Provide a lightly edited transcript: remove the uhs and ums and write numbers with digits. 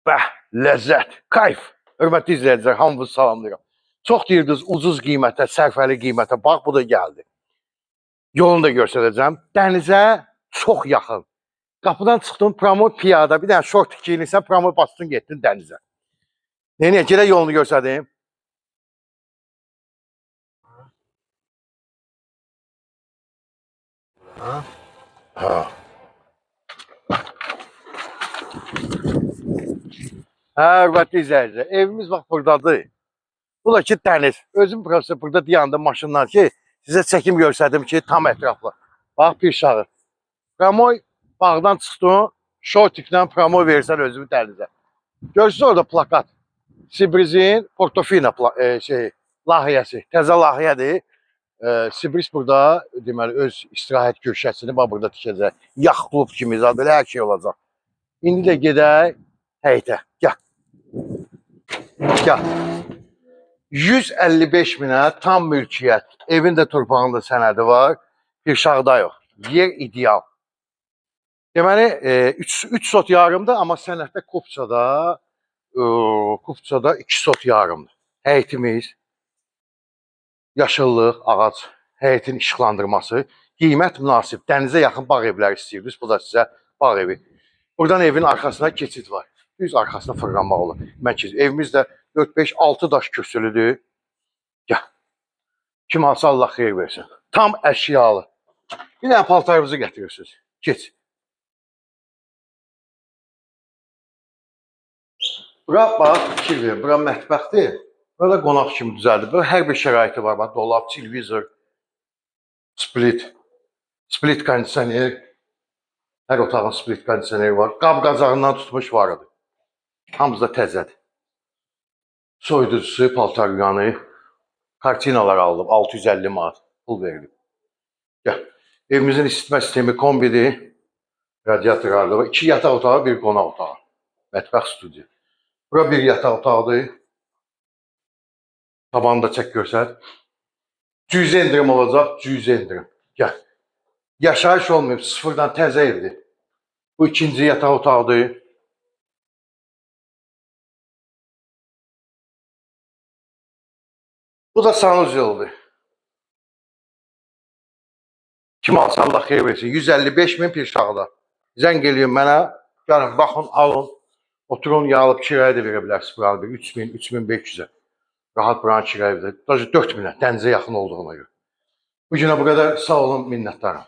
Bəh, ləzzət, kayf. Hörmətli izləyicilər, hamınızı salamlayıram. Çox deyirdiniz ucuz qiymətə, sərfəli qiymətə. Bax, bu da gəldi. Yolunu da göstərəcəm. Dənizə çox yaxın. Qapıdan çıxdın, promo piyada, bir dənə şort giyinirsən, promo bastın, getdin dənizə. Neyini, gələk yolunu göstərdim. Ha. Hörmətli izləyicilər, evimiz bax buradadır. Bu da ki dəniz. Özüm burası burada dayandım maşından ki, sizə çəkim göstərdim ki, tam ətraflı. Bax, Pirşağı. Promoy bağdan çıxdın, şortiklə promoy verirsən özümü dənizə. Görürsünüz orada plakat. Sibrizin Portofino layihəsi, təzə layihədir. Sibris burada deməli öz istirahət köşəsini bax burada tikəcək. Yax klub kimi zad belə hər şey olacaq. İndi də gedək həyətə. Gəl. Gəl. 155 minə tam mülkiyyət. Evin də torpağında sənədi var. Pirşağda yox. Yer ideal. Deməli 3 sot yarımdır, amma sənətdə Kupçada 2 sot yarımdır. Həyətimiz, yaşıllıq, ağac, həyətin işıqlandırması, qiymət münasib. Dənizə yaxın bağ evləri istəyirsiniz. Bu da sizə bağ evi. Buradan evin arxasına keçid var. Düz arxasına fırlanmaq olur. Mən keçid. Evimiz də 4-5-6 daş köçülüdür. Gəl. Kim alsa Allah xeyir versin. Tam əşyalı. Bir dənə paltarınızı gətirirsiniz. Geç. Bura bax, fikir verin. Bura mətbəxdir. Burada qonaq kimi düzəldir. Burada hər bir şəraiti var. Bax, dolab, televizor, split kondisioner. Hər otağın split kondisioneri var. Qab qazağından tutmuş var idi. Hamısı da təzədir. Soyuducusu, paltar yuyanı, kartinalar aldım. 650 manat pul verilib. Gəl. Evimizin isitmə sistemi kombidir. Radiatorlar da var. 2 yataq otağı, 1 qonaq otağı. Mətbəx studiya. Bura bir yataq otağıdır. Tabanını da çək görsət. Cüzə endirim olacaq, cüzə endirim. Gəl. Yaşayış olmayıb, sıfırdan təzə evdir. Bu 2-ci yataq otağıdır. Bu da sanuzyoldur. Kim alsa Allah xeyir versin. 155 min Pirşağda. Zəng eləyin mənə. Gəlin, baxın, alın. Oturun, yağılıb kiraya da verə bilərsiniz buranı. 3000, 3500'ə. Rahat buranı kiraya verir. 4000'ə dənizə yaxın olduğuna görə. Bu günə bu qədər. Sağ olun, minnətdarım.